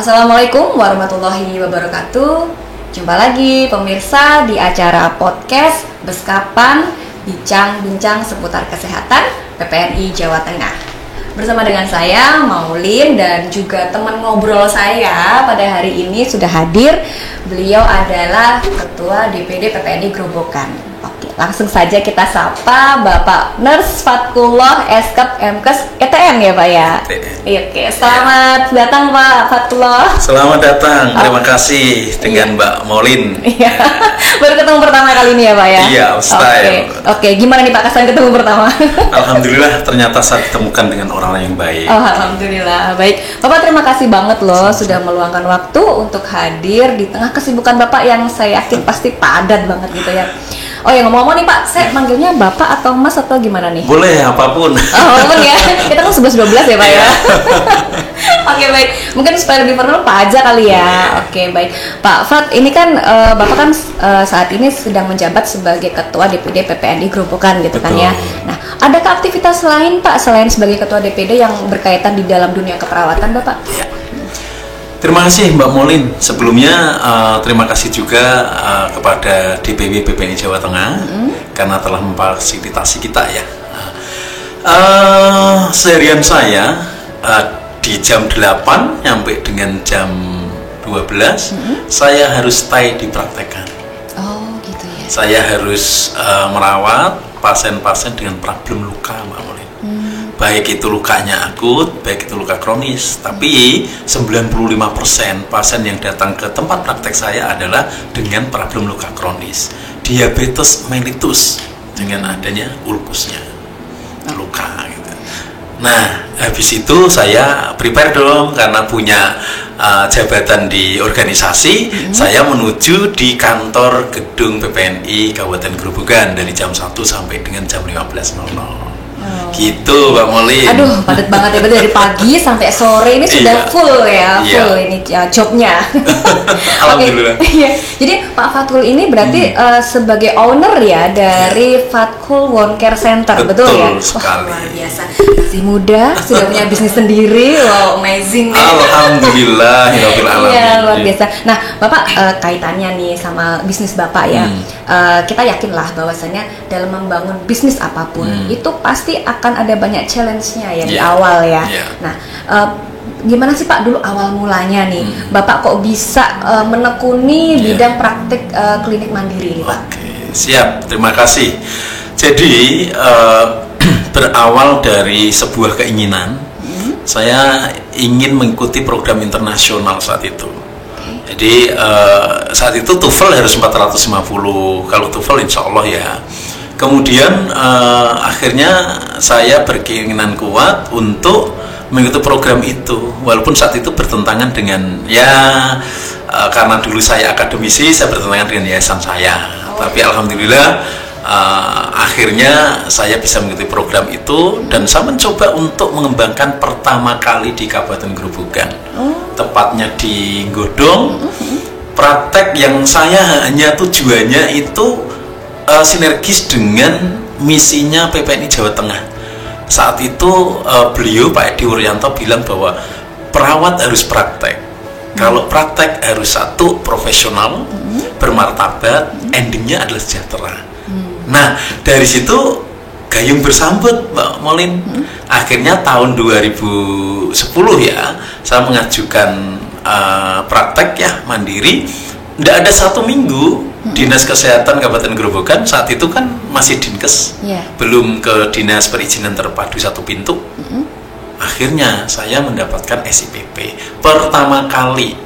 Assalamualaikum warahmatullahi wabarakatuh. Jumpa lagi pemirsa di acara podcast Beskapan, bincang-bincang seputar kesehatan PPNI Jawa Tengah. Bersama dengan saya Maulin dan juga teman ngobrol saya pada hari ini sudah hadir. Beliau adalah Ketua DPD PPNI Grobogan. Oke, langsung saja kita sapa Bapak Nurse Fatkullah Eskep MKes ETN ya Pak ya? Oke, selamat datang Pak Fatkullah. Selamat datang, terima kasih dengan Mbak Maulin. Baru ketemu pertama kali ini ya Pak ya? Iya, style. Oke, gimana nih Pak kesan ketemu pertama? Alhamdulillah ternyata saya ditemukan dengan orang yang baik. Oh, alhamdulillah, baik. Bapak terima kasih banget loh sudah meluangkan waktu untuk hadir di tengah kesibukan Bapak yang saya yakin pasti padat banget gitu ya. Oh ya, ngomong-ngomong nih Pak, saya manggilnya Bapak atau Mas atau gimana nih? Boleh, apapun. Oh, apapun ya, kita kan 11-12 ya Pak ya? Oke, baik, mungkin supaya lebih formal Pak aja kali ya. Oke, baik Pak Fat, ini kan Bapak kan saat ini sedang menjabat sebagai Ketua DPD PPNI Grobogan gitu. Betul. Kan ya. Nah, adakah aktivitas lain Pak selain sebagai Ketua DPD yang berkaitan di dalam dunia keperawatan Bapak? Ya. Terima kasih Mbak Maulin. Sebelumnya terima kasih juga kepada DPW PPNI Jawa Tengah karena telah memfasilitasi kita ya. Seharian saya di jam 8 sampai dengan jam 12 saya harus stay di praktekan. Oh gitu ya. Saya harus merawat pasien-pasien dengan problem luka Mbak Maulin. Baik itu lukanya akut, baik itu luka kronis. Tapi 95% pasien yang datang ke tempat praktek saya adalah dengan problem luka kronis, diabetes mellitus dengan adanya ulkusnya, luka gitu. Nah, habis itu saya prepare dong karena punya jabatan di organisasi. Saya menuju di kantor gedung PPNI Kabupaten Grobogan dari jam 1 sampai dengan jam 15.00. Gitu Mbak Maulin. Aduh, padat banget ya, dari pagi sampai sore ini sudah full ya, full ini ya, jobnya. Alhamdulillah. Iya. Jadi Pak Fatkul ini berarti sebagai owner ya dari Fatkul Wound Care Center, betul ya? Sekali. Luar biasa. Masih muda, sudah punya bisnis sendiri. Wow, amazing. Alhamdulillah, iya, luar biasa. Nah, Bapak kaitannya nih sama bisnis Bapak ya. Kita yakinlah bahwasanya dalam membangun bisnis apapun itu pasti akan ada banyak challenge-nya ya di awal ya. Nah, gimana sih Pak dulu awal mulanya nih Bapak kok bisa menekuni bidang praktik klinik mandiri nih Pak? Oke, siap, terima kasih. Jadi berawal dari sebuah keinginan, saya ingin mengikuti program internasional saat itu. Jadi saat itu TOEFL harus 450, kalau TOEFL insya Allah ya. Kemudian akhirnya saya berkeinginan kuat untuk mengikuti program itu, walaupun saat itu bertentangan dengan karena dulu saya akademisi, saya bertentangan dengan yayasan saya. Tapi alhamdulillah akhirnya saya bisa mengikuti program itu dan saya mencoba untuk mengembangkan pertama kali di Kabupaten Grobogan, tepatnya di Godong. Praktek yang saya hanya tujuannya itu sinergis dengan misinya PPNI Jawa Tengah. Saat itu beliau Pak Edi Wuryanto bilang bahwa perawat harus praktek. Kalau praktek harus satu profesional, bermartabat, endingnya adalah sejahtera. Nah, dari situ gayung bersambut Mbak Maulin. Akhirnya tahun 2010 ya, saya mengajukan praktek ya mandiri. Tidak ada satu minggu Dinas Kesehatan Kabupaten Grobogan saat itu kan masih Dinkes, belum ke Dinas Perizinan Terpadu Satu Pintu. Akhirnya saya mendapatkan SIPP pertama kali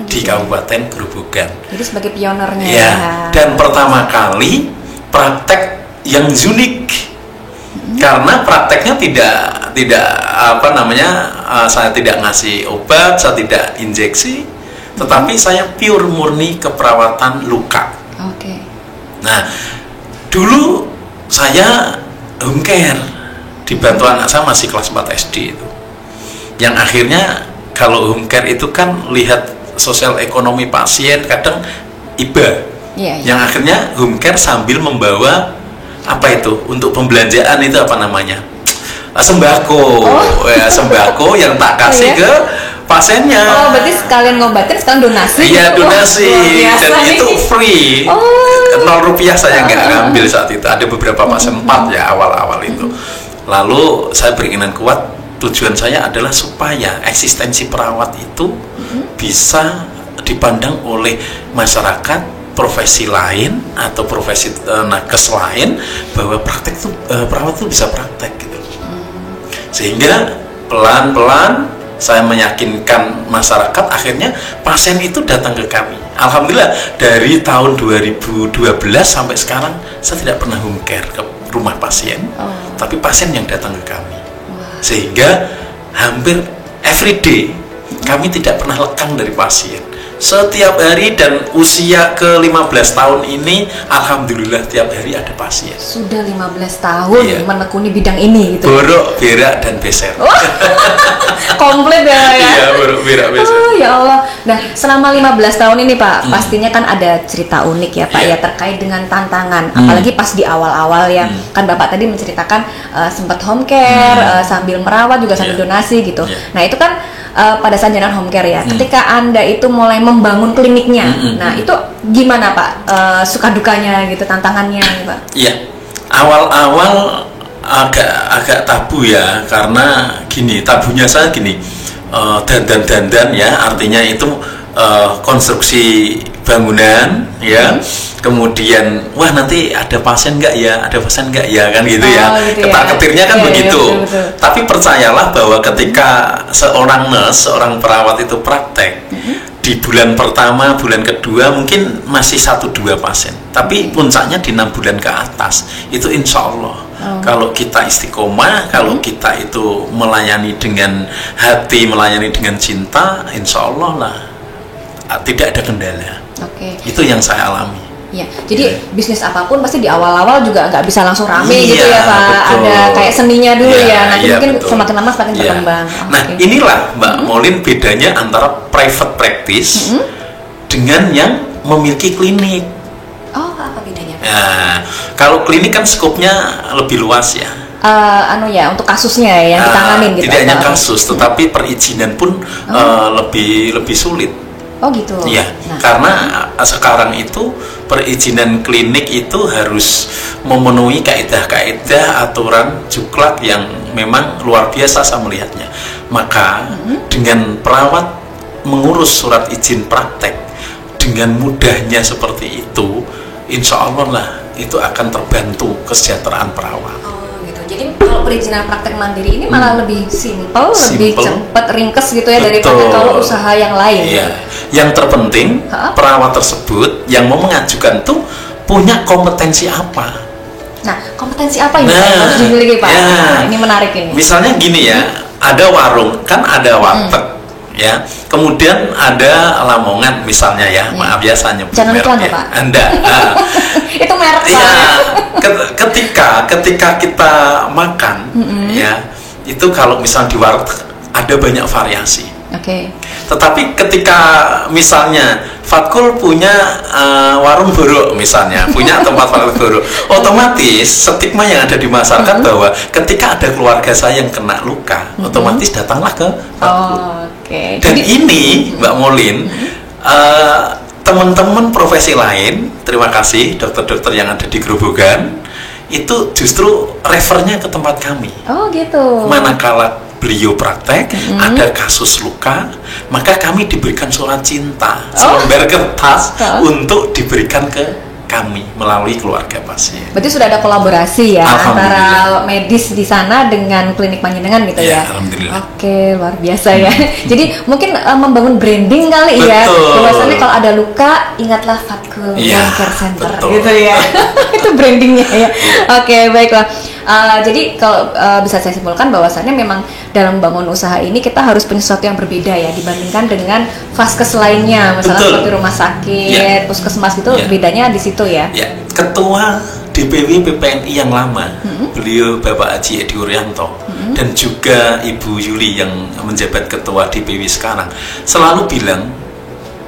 di Kabupaten Grobogan. Jadi sebagai pionernya. Ya, dan pertama kali praktek yang unik. Karena prakteknya tidak saya tidak ngasih obat, saya tidak injeksi, tetapi saya pure murni keperawatan luka. Oke. Nah, dulu saya home care dibantu anak saya masih kelas 4 SD itu. Yang akhirnya kalau home care itu kan lihat sosial ekonomi pasien kadang iba. Yang akhirnya home care sambil membawa apa itu untuk pembelanjaan itu apa namanya? Sembako. Ya, sembako yang tak kasih ke pasiennya. Oh, berarti sekalian ngobatin, sekalian donasi. Iya, gitu. donasi. Wah, Dan nih. itu free. Oh. 0 rupiah saya nggak ngambil saat itu. Ada beberapa pasien 4 ya awal-awal itu. Lalu saya berkeinginan kuat, tujuan saya adalah supaya eksistensi perawat itu bisa dipandang oleh masyarakat, profesi lain atau profesi nakes lain, bahwa praktek itu perawat itu bisa praktek gitu. Sehingga pelan-pelan saya meyakinkan masyarakat, akhirnya pasien itu datang ke kami. Alhamdulillah dari tahun 2012 sampai sekarang saya tidak pernah home care ke rumah pasien, tapi pasien yang datang ke kami. Sehingga hampir every day kami tidak pernah lekang dari pasien. Setiap hari, dan usia ke 15 tahun ini alhamdulillah tiap hari ada pasien. Sudah 15 tahun Iya. menekuni bidang ini gitu. Borok, berak, dan beser. Komplit ya. Iya, borok, berak, beser. Oh ya Allah. Nah, selama 15 tahun ini Pak, pastinya kan ada cerita unik ya Pak, Iya. ya terkait dengan tantangan. Apalagi pas di awal-awal ya. Kan Bapak tadi menceritakan sempat home care, sambil merawat juga sambil Iya. donasi gitu. Iya. Nah, itu kan pada saat jalan home care ya. Ketika Anda itu mulai membangun kliniknya. Nah, itu gimana Pak? Suka dukanya gitu, tantangannya Pak? Iya, awal-awal agak tabu ya, karena gini, tabunya saya gini, dandan ya, artinya itu konstruksi bangunan ya, kemudian wah nanti ada pasien nggak ya, kan gitu ya, Gitu ya. ketar-ketirnya kan Iya, begitu. iya, betul. Tapi percayalah bahwa ketika seorang nurse, seorang perawat itu praktek, di bulan pertama, bulan kedua mungkin masih 1-2 pasien, tapi puncaknya di 6 bulan ke atas itu insya Allah. Kalau kita istiqomah, kalau kita itu melayani dengan hati, melayani dengan cinta, insya Allah lah tidak ada kendala. Oke. Itu yang saya alami. Ya, jadi bisnis apapun pasti di awal-awal juga nggak bisa langsung rame gitu Iya, ya Pak. betul. Ada kayak seninya dulu Iya, ya. Nanti iya, mungkin betul. semakin lama semakin Iya. berkembang. Nah, Oke. inilah Mbak Molin bedanya antara private practice dengan yang memiliki klinik. Oh, apa bedanya Pak? Nah, kalau klinik kan skopnya lebih luas ya. Untuk kasusnya ya, yang ditanganin gitu. Tidak hanya Pak? kasus, tetapi perizinan pun lebih sulit. Oh gitu. Iya, Nah, karena sekarang itu perizinan klinik itu harus memenuhi kaidah-kaidah aturan juklak yang memang luar biasa saya melihatnya. Maka dengan perawat mengurus surat izin praktek dengan mudahnya seperti itu, insya Allah lah itu akan terbantu kesejahteraan perawat. oh gitu. Jadi kalau perizinan praktek mandiri ini malah lebih simple, lebih cepat, ringkes gitu ya, daripada Betul. kalau usaha yang lain. Iya. Yang terpenting perawat tersebut yang mau mengajukan tuh punya kompetensi apa. Nah, kompetensi apa ini yang harus dimiliki Pak? Ya. Nah, ini menarik ini. Misalnya gini ya, ada warung, kan ada warteg ya. Kemudian ada Lamongan misalnya ya. Maaf ya saya nyebut Jangan iklan merek Pak. Anda. Itu merek Pak. Iya, ketika kita makan ya, itu kalau misal di warteg ada banyak variasi. Oke. Tetapi ketika misalnya Fatkul punya warung borok misalnya, punya tempat warung borok, otomatis stigma yang ada di masyarakat bahwa ketika ada keluarga saya yang kena luka, otomatis datanglah ke Fatkul. Oke. Dan ini Mbak Molin, teman-teman profesi lain, terima kasih dokter-dokter yang ada di Grobogan, itu justru refernya ke tempat kami. Oh gitu. Manakala beliau praktek, ada kasus luka, maka kami diberikan surat cinta, selembar kertas untuk diberikan ke kami melalui keluarga pasien. Berarti sudah ada kolaborasi ya Alhamdulillah. antara medis di sana dengan klinik panjenengan gitu ya. Alhamdulillah. Oke, luar biasa ya. Jadi mungkin membangun branding kali ya. Betul. Bahwasannya kalau ada luka, ingatlah Fatkul Iya, Care Center betul. gitu ya. Itu brandingnya ya. Oke, baiklah. Jadi kalau bisa saya simpulkan bahwasannya memang dalam membangun usaha ini kita harus punya sesuatu yang berbeda ya dibandingkan dengan vaskes lainnya, misalnya Betul. seperti rumah sakit, puskesmas gitu, bedanya di situ ya. Ya, Ketua DPW PPNI yang lama, beliau Bapak Haji Edi Wuryanto, dan juga Ibu Yuli yang menjabat Ketua DPW sekarang, selalu bilang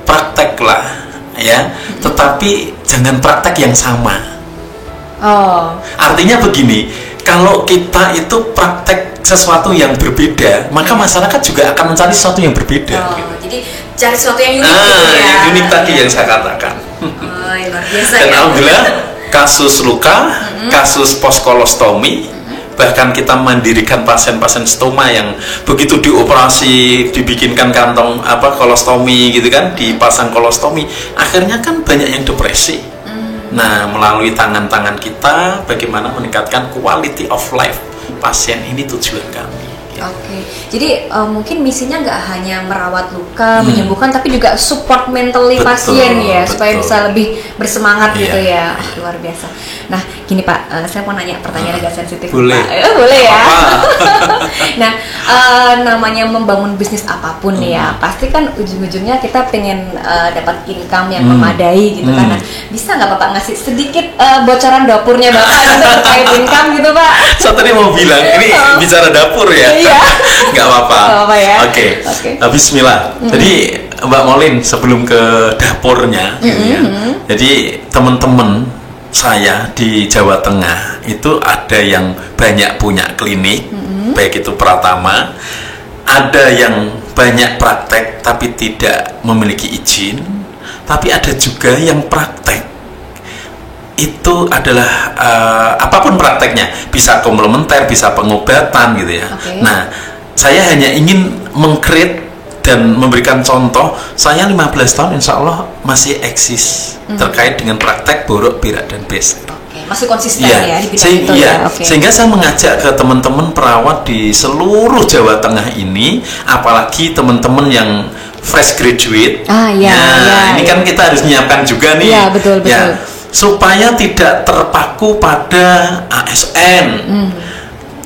prakteklah ya, tetapi jangan praktek yang sama. Oh. Artinya begini, kalau kita itu praktek sesuatu yang berbeda, maka masyarakat juga akan mencari sesuatu yang berbeda. Jadi cari sesuatu yang unik gitu ya. Yang unik tadi yang saya katakan. Luar biasa. Dan ya. alhamdulillah kasus luka, kasus poskolostomi, bahkan kita mendirikan pasien-pasien stoma yang begitu dioperasi, dibikinkan kantong kolostomi gitu kan, dipasang kolostomi, akhirnya kan banyak yang depresi. Nah, melalui tangan-tangan kita, bagaimana meningkatkan quality of life pasien, ini tujuan kami. Oke, jadi mungkin misinya nggak hanya merawat luka, menyembuhkan, tapi juga support mentally pasien ya, supaya bisa lebih bersemangat gitu ya. Luar biasa. Nah, gini Pak, saya mau nanya pertanyaan agak sensitif. Boleh. Pak. Boleh ya. Nah, namanya membangun bisnis apapun ya, pasti kan ujung-ujungnya kita pengen dapat income yang memadai gitu kan. Nah, bisa nggak Bapak ngasih sedikit bocoran dapurnya Bapak gitu terkait income gitu Pak? Saya tadi mau bilang ini bicara dapur ya. Nggak apa-apa. Ya. Oke. Bismillah. Jadi Mbak Molin, sebelum ke dapurnya, jadi teman-teman saya di Jawa Tengah itu ada yang banyak punya klinik, baik itu Pratama, ada yang banyak praktek tapi tidak memiliki izin, tapi ada juga yang praktek itu adalah apapun prakteknya, bisa komplementer, bisa pengobatan gitu ya. Nah, saya hanya ingin meng-create dan memberikan contoh. Saya 15 tahun insya Allah masih eksis terkait dengan praktek borok, berak, dan beser. Masih konsisten ya di bidang itu ya. Sehingga saya mengajak ke teman-teman perawat di seluruh Jawa Tengah ini, apalagi teman-teman yang fresh graduate. Ini kan kita harus menyiapkan juga nih. Iya, betul. Supaya tidak terpaku pada ASN,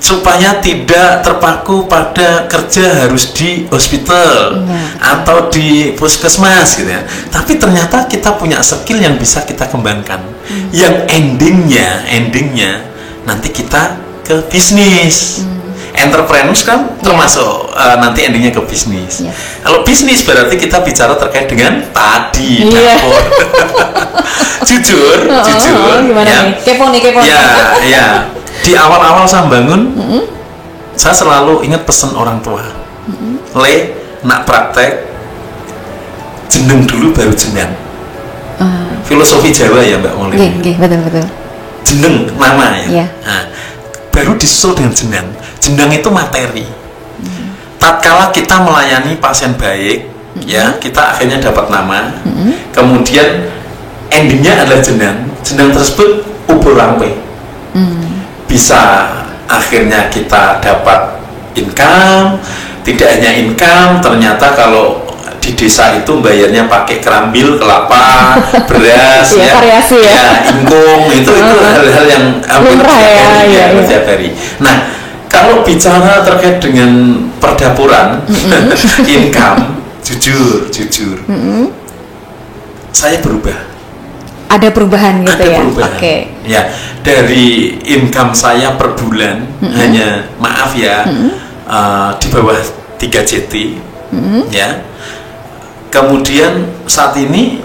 supaya tidak terpaku pada kerja harus di hospital atau di puskesmas gitu ya. Tapi ternyata kita punya skill yang bisa kita kembangkan, yang endingnya nanti kita ke bisnis. Entrepreneurs kan termasuk nanti endingnya ke bisnis. Kalau bisnis berarti kita bicara terkait dengan tadi dapur. jujur gimana ya, nih? Kepo nih ya di awal-awal saya bangun, saya selalu ingat pesan orang tua, nak praktek jeneng dulu baru jenang. Filosofi Jawa ya Mbak Molin. Betul. Jeneng nama ya. Nah, baru disusul dengan jenang. Jenang itu materi. Tatkala kita melayani pasien baik, ya kita akhirnya dapat nama. Kemudian endingnya adalah jenang. Jenang tersebut ubur rampe. Bisa akhirnya kita dapat income. Tidak hanya income, ternyata kalau di desa itu bayarnya pakai kerambil, kelapa, beras, variasi ingkung, itu hal-hal yang hampir setiap hari. Nah, kalau bicara terkait dengan perdapuran, income, jujur, saya berubah. Ada perubahan gitu ya? Oke. Ya, dari income saya per bulan hanya, maaf ya, di bawah 3 JT, ya. Kemudian saat ini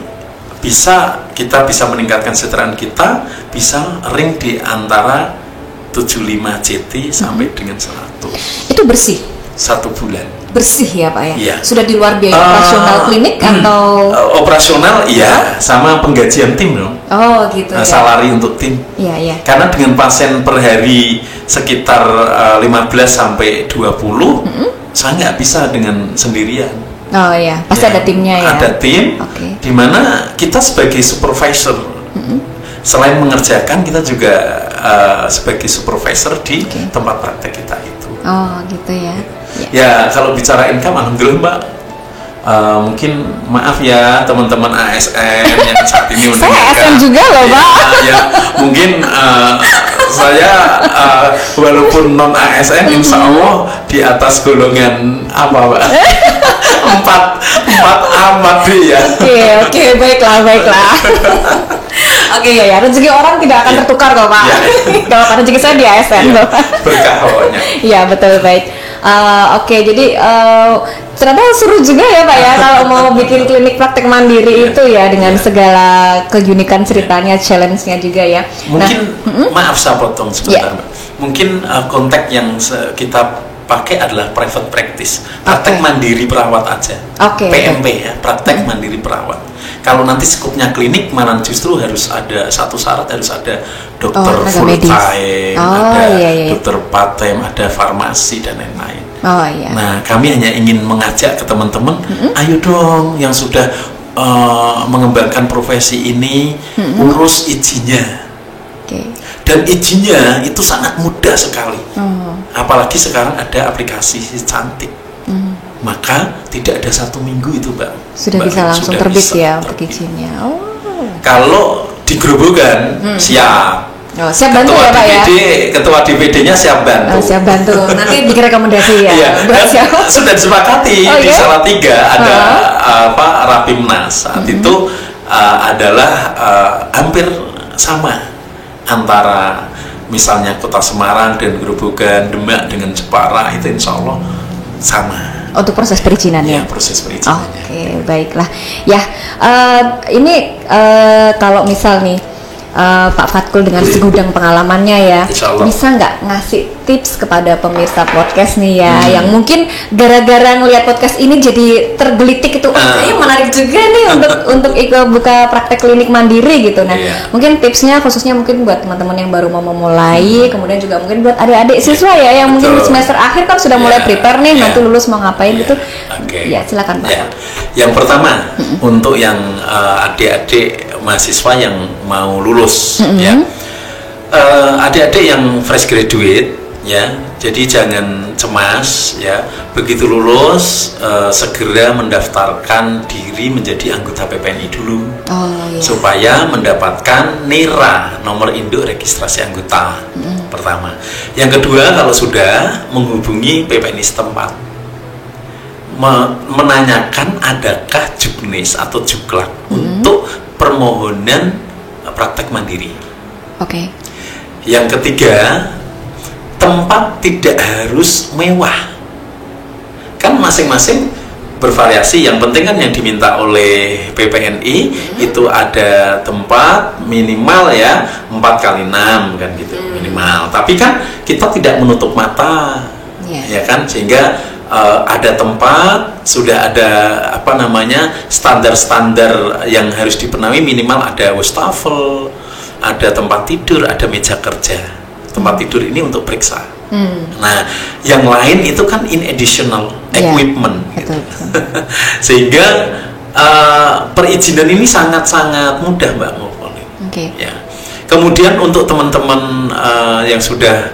kita bisa meningkatkan kesejahteraan kita, bisa ring di antara 75 JT sampai dengan 100. Itu bersih? 1 bulan. Bersih ya Pak ya? Iya. Sudah di luar biaya operasional klinik atau? Operasional iya, sama penggajian tim dong. Oh gitu ya. Salari untuk tim. Iya. Karena dengan pasien per hari sekitar 15 sampai 20, saya nggak bisa dengan sendirian. Oh iya, pasti ada timnya ya. Ada tim, di mana kita sebagai supervisor, selain mengerjakan, kita juga sebagai supervisor di tempat praktek kita itu. Oh gitu ya. Ya kalau bicara income, alhamdulillah Mbak. Mungkin maaf ya teman-teman ASN yang saat ini mendengarkan. Saya ASN juga loh Mbak. Ya mungkin saya walaupun non ASN, insya Allah di atas golongan apa Mbak? 4 amat ya. Oke, baiklah. Oke ya, rezeki orang tidak akan tertukar kok Pak. Kalau rezeki saya di ASN loh. Berkah pokoknya. Iya betul, baik. Jadi ternyata seru juga ya Pak ya kalau mau bikin klinik praktek mandiri itu ya, dengan segala keunikan ceritanya, challenge-nya juga ya. Mungkin maaf saya potong sebentar Mbak. mungkin konteks yang kita pakai adalah private practice, praktek mandiri perawat aja, PMP ya, praktek mandiri perawat. Kalau nanti skupnya klinik, malah justru harus ada satu syarat, harus ada dokter full time, ada dokter part time, ada farmasi dan lain-lain. Nah, kami hanya ingin mengajak ke teman-teman, ayo dong yang sudah mengembangkan profesi ini, urus izinnya. Dan izinnya itu sangat mudah sekali. Apalagi sekarang ada aplikasi cantik. Maka tidak ada 1 minggu itu, Mbak. Sudah bisa langsung terbit ya untuk izinnya. Kalau di Grobogan siap. Siap bantu ya Pak ya. Ketua DPD-nya siap bantu. Siap bantu. Nanti bikin rekomendasi ya. Sudah disepakati di Salatiga ada Rapimnas. Saat itu adalah hampir sama antara misalnya Kota Semarang dan Grobogan, Demak dengan Jepara, itu insya Allah sama. Untuk proses perizinannya. Ya, proses perizinannya. Oke, baiklah. Ya, ini kalau misal nih Pak Fatkul dengan segudang pengalamannya ya, bisa nggak ngasih tips kepada pemirsa podcast nih ya, yang mungkin gara-gara ngelihat podcast ini jadi tergelitik itu, kayaknya menarik juga nih untuk ikut buka praktek klinik mandiri gitu. Nah, mungkin tipsnya khususnya mungkin buat teman-teman yang baru mau memulai, kemudian juga mungkin buat adik-adik siswa ya, yang mungkin semester akhir kan sudah mulai prepare nih, nanti lulus mau ngapain gitu. Ya, silakan Pak. Yang pertama, untuk yang adik-adik mahasiswa yang mau lulus, ya, adik-adik yang fresh graduate, ya, jadi jangan cemas, ya, begitu lulus segera mendaftarkan diri menjadi anggota PPNI dulu, supaya mendapatkan NIRA, nomor induk registrasi anggota. Pertama, yang kedua, kalau sudah menghubungi PPNI setempat, menanyakan adakah juknis atau juklak untuk permohonan praktek mandiri. Yang ketiga, tempat tidak harus mewah. Kan masing-masing bervariasi. Yang penting kan yang diminta oleh PPNI itu ada tempat minimal ya 4x6 kan gitu, minimal. Tapi kan kita tidak menutup mata, ya kan, sehingga ada tempat, sudah ada standar-standar yang harus dipenuhi, minimal ada wastafel, ada tempat tidur, ada meja kerja. Tempat tidur ini untuk periksa. Nah, yang lain itu kan in additional equipment, gitu. Sehingga perizinan ini sangat-sangat mudah, Mbak Mufoli. Ya. Kemudian untuk teman-teman yang sudah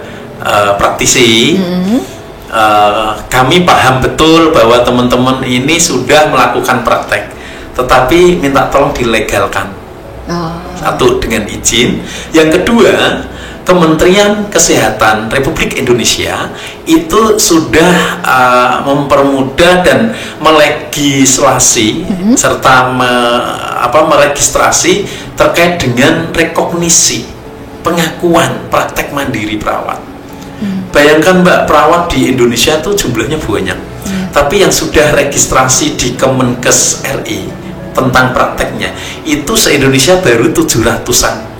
praktisi, kami paham betul bahwa teman-teman ini sudah melakukan praktek, tetapi minta tolong dilegalkan. Satu, dengan izin. Yang kedua, Kementerian Kesehatan Republik Indonesia itu sudah mempermudah dan melegislasi serta meregistrasi terkait dengan rekognisi pengakuan praktek mandiri perawat. Bayangkan Mbak, perawat di Indonesia tuh jumlahnya banyak, tapi yang sudah registrasi di Kemenkes RI tentang prakteknya itu se-Indonesia baru 700-an.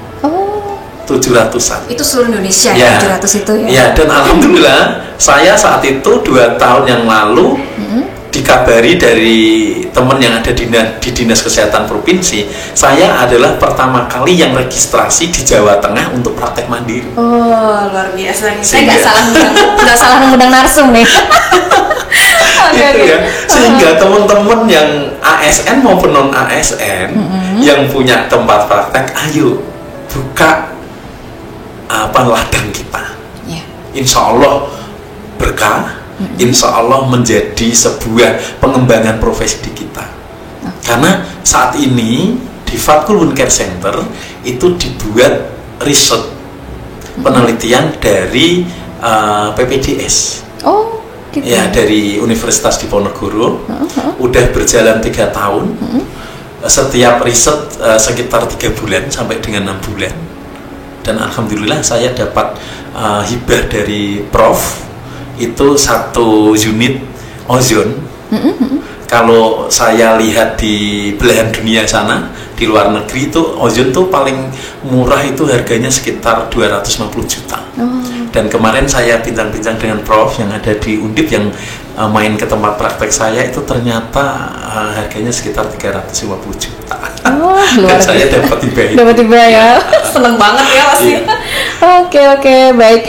700-an. Itu seluruh Indonesia ya, 700 itu ya? Ya, dan alhamdulillah saya saat itu 2 tahun yang lalu dikabari dari teman yang ada di Dinas Kesehatan Provinsi, saya adalah pertama kali yang registrasi di Jawa Tengah untuk praktek mandiri. Luar biasa. Saya nggak salah mengundang narsum nih. Ya. Sehingga teman-teman yang ASN maupun non ASN yang punya tempat praktek, ayo buka ladang kita. Insya Allah berkah. Insya Allah menjadi sebuah pengembangan profesi di kita. Karena saat ini di Fatkul Wound Care Center itu dibuat riset penelitian dari PPDS. Gitu. Ya, dari Universitas Diponegoro. Udah berjalan 3 tahun. Setiap riset sekitar 3 bulan sampai dengan 6 bulan. Dan alhamdulillah saya dapat hibah dari Prof. Itu 1 unit ozon. Kalau saya lihat di belahan dunia sana, di luar negeri itu ozon tuh paling murah itu harganya sekitar 250 juta. Dan kemarin saya bincang-bincang dengan Prof yang ada di Undip yang main ke tempat praktek saya, itu ternyata harganya sekitar 350 juta. Oh, luar Dan saya dapat dibayar. Dapat dibayar ya. Seneng banget ya pasti. Iya. Oke, baik.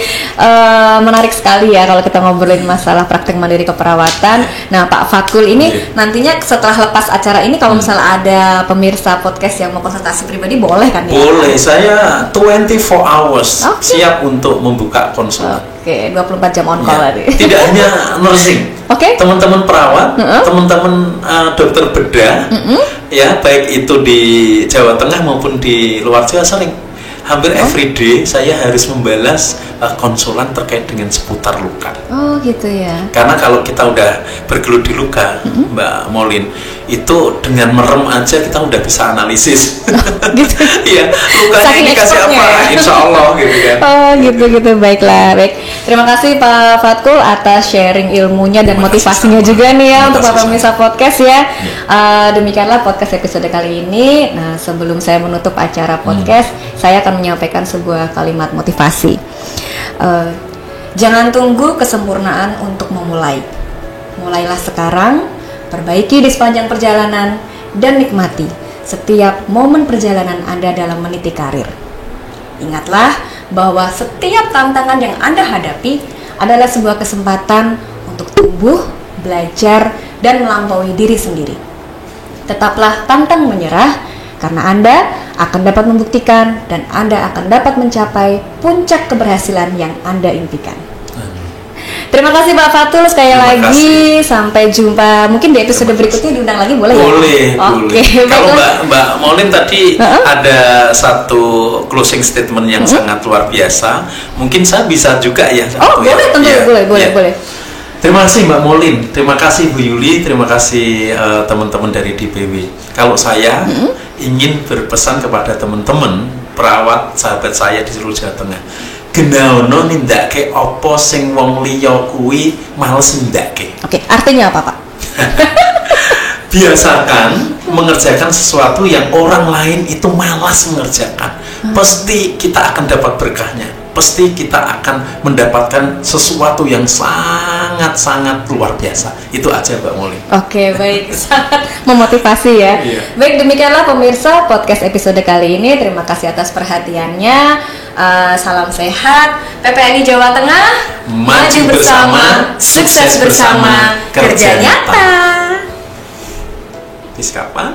Menarik sekali ya kalau kita ngobrolin masalah praktek mandiri keperawatan. Nah, Pak Fatkul ini nantinya setelah lepas acara ini kalau misalnya ada pemirsa podcast yang mau konsultasi pribadi boleh kan ya? Boleh, saya 24 hours siap untuk membuka konsul. Oke, 24 jam on call tadi. Tidak hanya nursing. Oke. Teman-teman perawat, teman-teman dokter bedah, ya baik itu di Jawa Tengah maupun di luar Jawa, sering hampir everyday saya harus membalas konsulan terkait dengan seputar luka. Oh gitu ya. Karena kalau kita udah bergelut di luka, Mbak Molin, itu dengan merem aja kita udah bisa analisis. Gitu. Iya, lukanya Saking ini kasih apa? expertnya ya? Insya Allah gitu kan. Oh gitu, baiklah. Baik. Terima kasih Pak Fatkul atas sharing ilmunya dan Terima kasih motivasinya sama. juga nih ya Terima untuk kasih para sama. pemirsa podcast ya. Demikianlah podcast episode kali ini. Nah, sebelum saya menutup acara podcast, saya akan menyampaikan sebuah kalimat motivasi. Jangan tunggu kesempurnaan untuk memulai. Mulailah sekarang, perbaiki di sepanjang perjalanan, dan nikmati setiap momen perjalanan Anda dalam meniti karir. Ingatlah bahwa setiap tantangan yang Anda hadapi adalah sebuah kesempatan untuk tumbuh, belajar, dan melampaui diri sendiri. Tetaplah pantang menyerah, karena Anda akan dapat membuktikan dan Anda akan dapat mencapai puncak keberhasilan yang Anda impikan. Terima kasih Pak Fatkul sekali Terima lagi. kasih. Sampai jumpa. Mungkin di episode berikutnya diundang lagi boleh ya? Boleh. Oke. Kalau baiklah. Mbak Molin tadi ada satu closing statement yang sangat luar biasa. Mungkin saya bisa juga ya. Oh satu ya. boleh, tentu Iya, boleh. Terima kasih Mbak Molin, terima kasih Bu Yuli, terima kasih teman-teman dari DPW. Kalau saya ingin berpesan kepada teman-teman perawat sahabat saya di seluruh Jawa Tengah, genaono nindake opo sing wong liya kuwi males nindake. Oke, artinya apa Pak? Biasakan mengerjakan sesuatu yang orang lain itu malas mengerjakan. Pasti kita akan dapat berkahnya. Pasti kita akan mendapatkan sesuatu yang sangat-sangat luar biasa. Itu aja Mbak Molin. Oke, baik. Sangat memotivasi ya. Iya. Baik, demikianlah pemirsa podcast episode kali ini. Terima kasih atas perhatiannya. Salam sehat. PPNI Jawa Tengah. Maju bersama, sukses bersama, kerja nyata. Bis kapan?